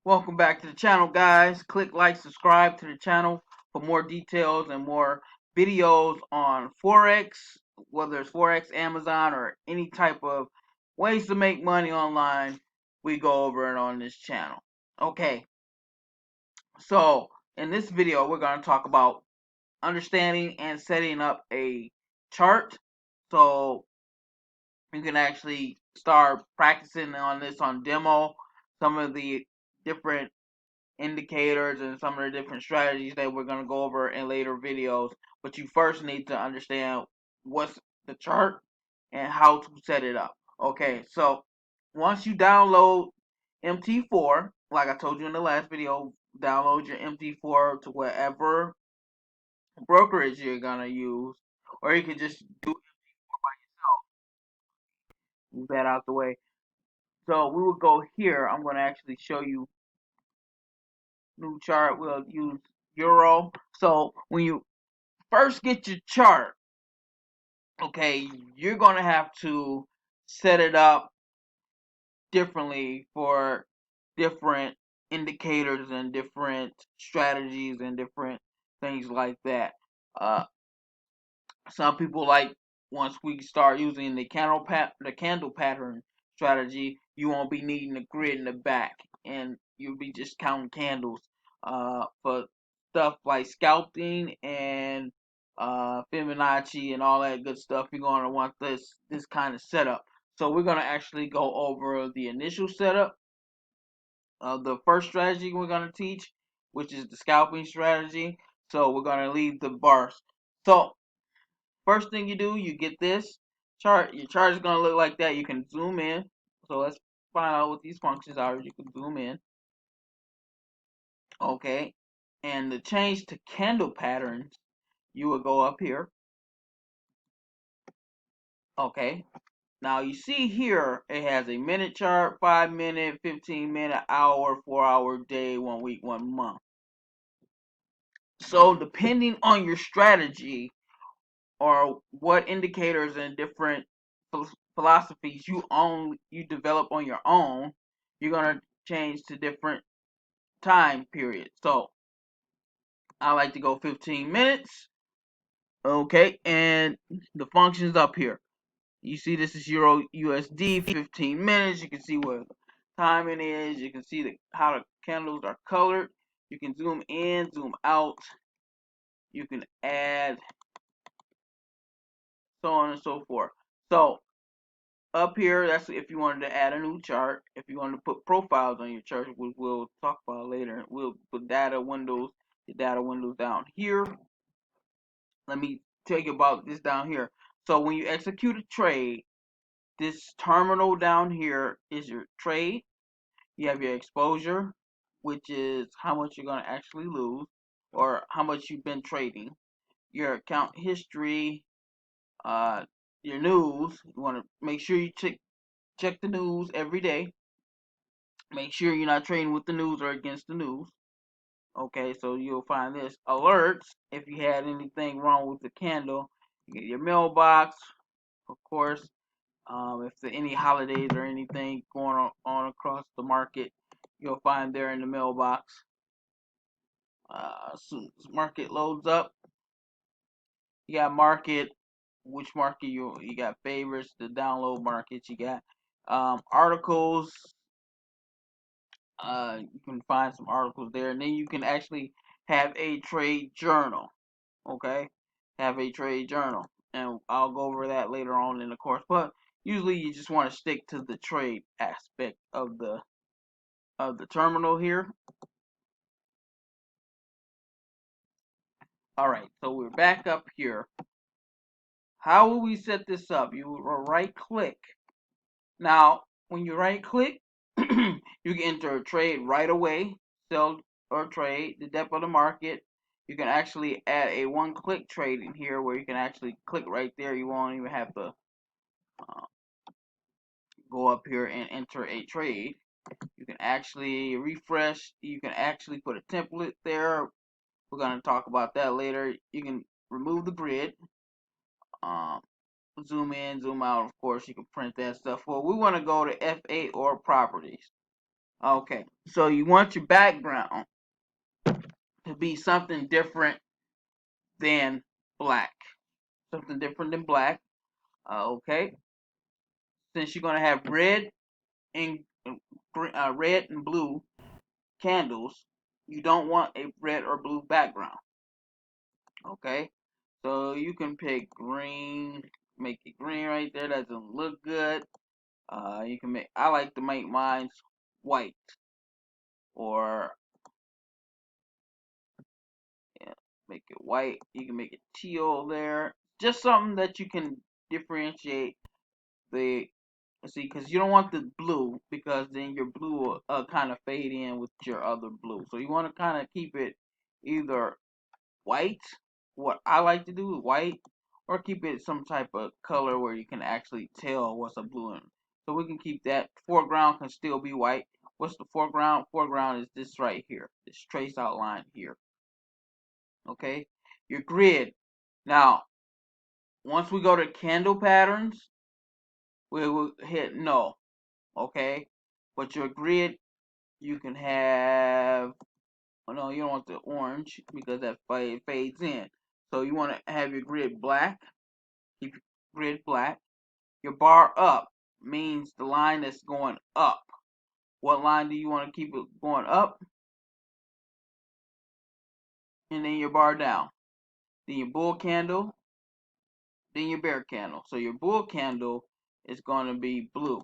Welcome back to the channel, guys. Click like, subscribe to the channel for more details and more videos on Forex, whether it's Forex, Amazon, or any type of ways to make money online. We go over it on this channel. Okay, so in this video, we're going to talk about understanding and setting up a chart. So you can actually start practicing on this on demo, some of the different indicators and some of the different strategies that we're going to go over in later videos. But you first need to understand what's the chart and how to set it up. Okay, so once you download MT4, like I told you in the last video, download your MT4 to whatever brokerage you're going to use, or you can just do move that out the way. So we will go here. I'm going to actually show you new chart. We'll use Euro. So when you first get your chart, okay, you're going to have to set it up differently for different indicators and different strategies and different things like that. Uh, some people like once we start using the candle pattern strategy, you won't be needing the grid in the back, and you'll be just counting candles. For stuff like scalping and Fibonacci and all that good stuff, you're gonna want this kind of setup. So we're gonna actually go over the initial setup of the first strategy we're gonna teach, which is the scalping strategy. So we're gonna leave the bars. So first thing you do, you get this chart. Your chart is going to look like that. You can zoom in. So let's find out what these functions are. You can zoom in. Okay. And to change to candle patterns, you will go up here. Okay. Now you see here, it has a minute chart, 5 minute, 15 minute, hour, 4 hour, day, 1 week, 1 month. So depending on your strategy, or what indicators and different philosophies you develop on your own, you're gonna change to different time periods. So I like to go 15 minutes. Okay, and the functions up here. You see this is Euro USD 15 minutes. You can see what time it is. You can see how the candles are colored. You can zoom in, zoom out. You can add, so on and so forth. So up here, that's if you wanted to add a new chart. If you wanted to put profiles on your chart, which we'll talk about later. We'll put data windows, the data windows down here. Let me tell you about this down here. So when you execute a trade, this terminal down here is your trade. You have your exposure, which is how much you're going to actually lose or how much you've been trading. Your account history, your news. You want to make sure you check the news every day. Make sure you're not trading with the news or against the news. Okay, so you'll find this alerts if you had anything wrong with the candle. You get your mailbox, of course. If there any holidays or anything going on across the market, you'll find there in the mailbox. As soon as market loads up, you got market, which market you got favorites, the download markets, you got articles. You can find some articles there, and then you can actually have a trade journal. Okay, have a trade journal, and I'll go over that later on in the course. But usually, you just want to stick to the trade aspect of the terminal here. All right, so we're back up here. How will we set this up? You will right click. Now, when you right click, you can enter a trade right away, sell or trade, the depth of the market. You can actually add a one-click trade in here where you can actually click right there. You won't even have to uh, go up here and enter a trade. You can actually refresh. You can actually put a template there. We're gonna talk about that later. You can remove the grid. Um, zoom in, zoom out. Of course, you can print that stuff. Well, we want to go to F8 or properties. Okay, so you want your background to be something different than black. Something different than black. Okay, since you're gonna have and red and blue candles, you don't want a red or blue background. Okay, so you can pick green, make it green right there. That doesn't look good. You can make. I like to make mine white, or yeah, make it white. You can make it teal there. Just something that you can differentiate the. See, because you don't want the blue, because then your blue will kind of fade in with your other blue. So you want to kind of keep it either white. What I like to do is white, or keep it some type of color where you can actually tell what's a blue in. So we can keep that. Foreground can still be white. What's the foreground? Foreground is this right here, this trace outline here. Okay, your grid. Now, once we go to candle patterns, we will hit no. Okay, but your grid, you can have. Oh no, you don't want the orange because that fades in. So you want to have your grid black. Keep your grid black. Your bar up means the line that's going up. What line do you want to keep it going up? And then your bar down. Then your bull candle. Then your bear candle. So your bull candle is going to be blue.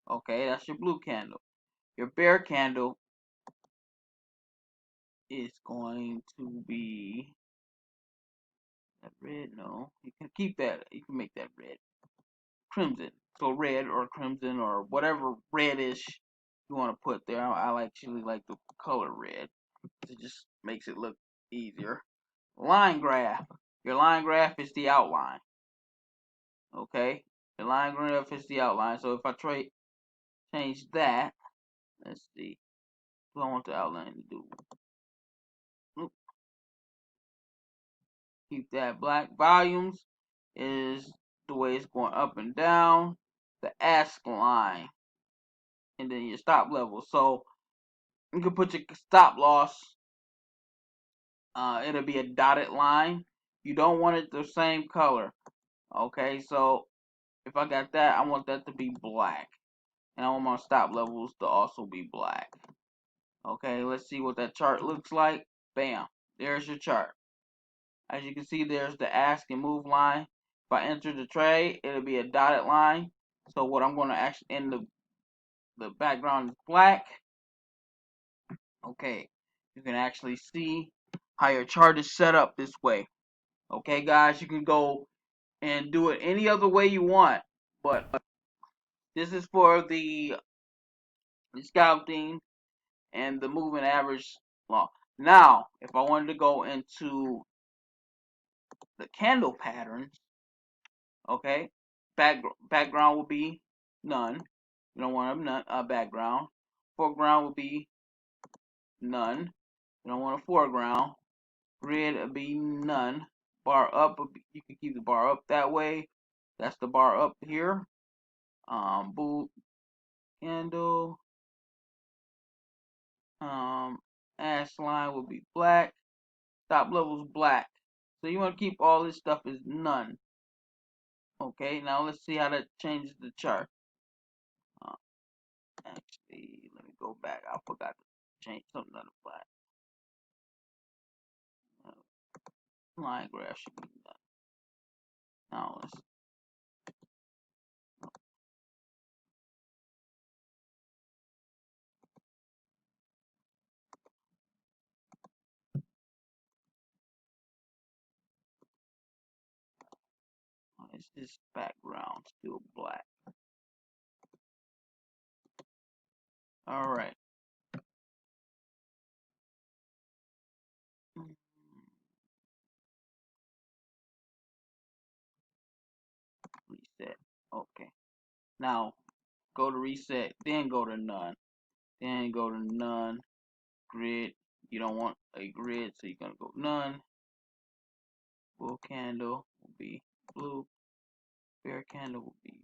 Okay, that's your blue candle. Your bear candle is going to be that red. No, you can keep that. You can make that red. Crimson. So red or crimson or whatever reddish you want to put there. I actually like the color red. It just makes it look easier. Line graph. Your line graph is the outline. Okay? Your line graph is the outline. So if I change that, let's see. What I want the outline to do. Oop. Keep that black. Volumes is the way it's going up and down. The ask line. And then your stop level. So you can put your stop loss. It'll be a dotted line. You don't want it the same color. Okay, so if I got that, I want that to be black. And I want my stop levels to also be black. Okay, let's see what that chart looks like. Bam, there's your chart. As you can see, there's the ask and move line. If I enter the trade, it'll be a dotted line. So what I'm going to actually, in the background is black. Okay, you can actually see how your chart is set up this way. Okay, guys, you can go and do it any other way you want, but this is for the scalping and the moving average law. Now, if I wanted to go into the candle patterns, okay, background will be none. You don't want a background. Foreground will be none. You don't want a foreground. Grid will be none. Bar up, you can keep the bar up that way. That's the bar up here. Bull candle. Ash line will be black. Stop level is black. So you want to keep all this stuff as none. Okay, now let's see how that changes the chart. Uh, Actually, let me go back. I forgot to change something on the black. Line graph should be done. Now is this background still black? All right. Reset. Okay. Now go to reset, then go to none, then go to none, grid, You don't want a grid, so you're gonna go none. Bull candle will be blue. Bear candle will be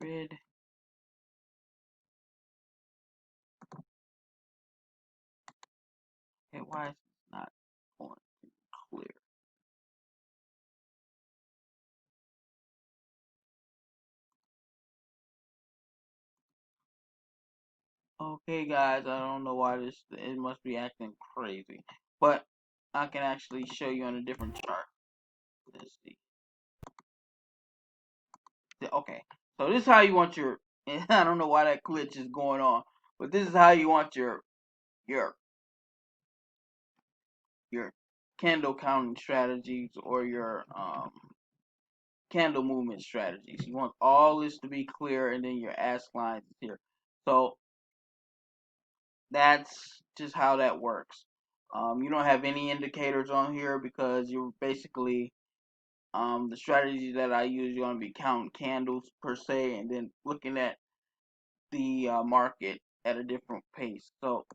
red. Okay, why is this not going clear? Okay, guys, I don't know why it must be acting crazy, but I can actually show you on a different chart. Let's see. Okay, so this is how you want your. I don't know why that glitch is going on, but this is how you want your your candle counting strategies or your candle movement strategies. You want all this to be clear, and then your ask lines here. So that's just how that works. You don't have any indicators on here because you're basically the strategy that I use. You're going to be counting candles per se, and then looking at the market at a different pace. So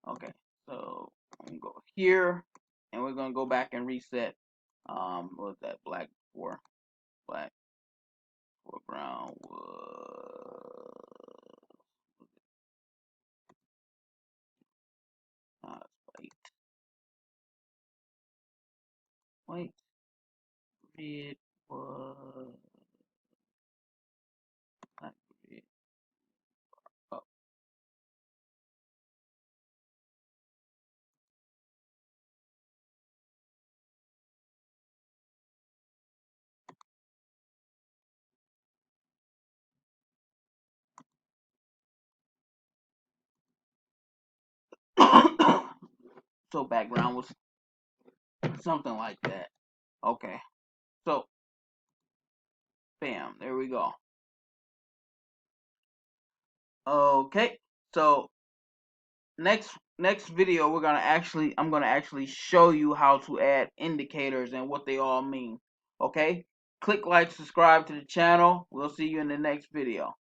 okay, so I'm gonna go here, and we're gonna go back and reset. What was that? Black foreground was white. White, red was black, red. Oh. So background was something like that. Okay, so bam, there we go. Okay, so next video I'm gonna actually show you how to add indicators and what they all mean. Okay, click like, subscribe to the channel. We'll see you in the next video.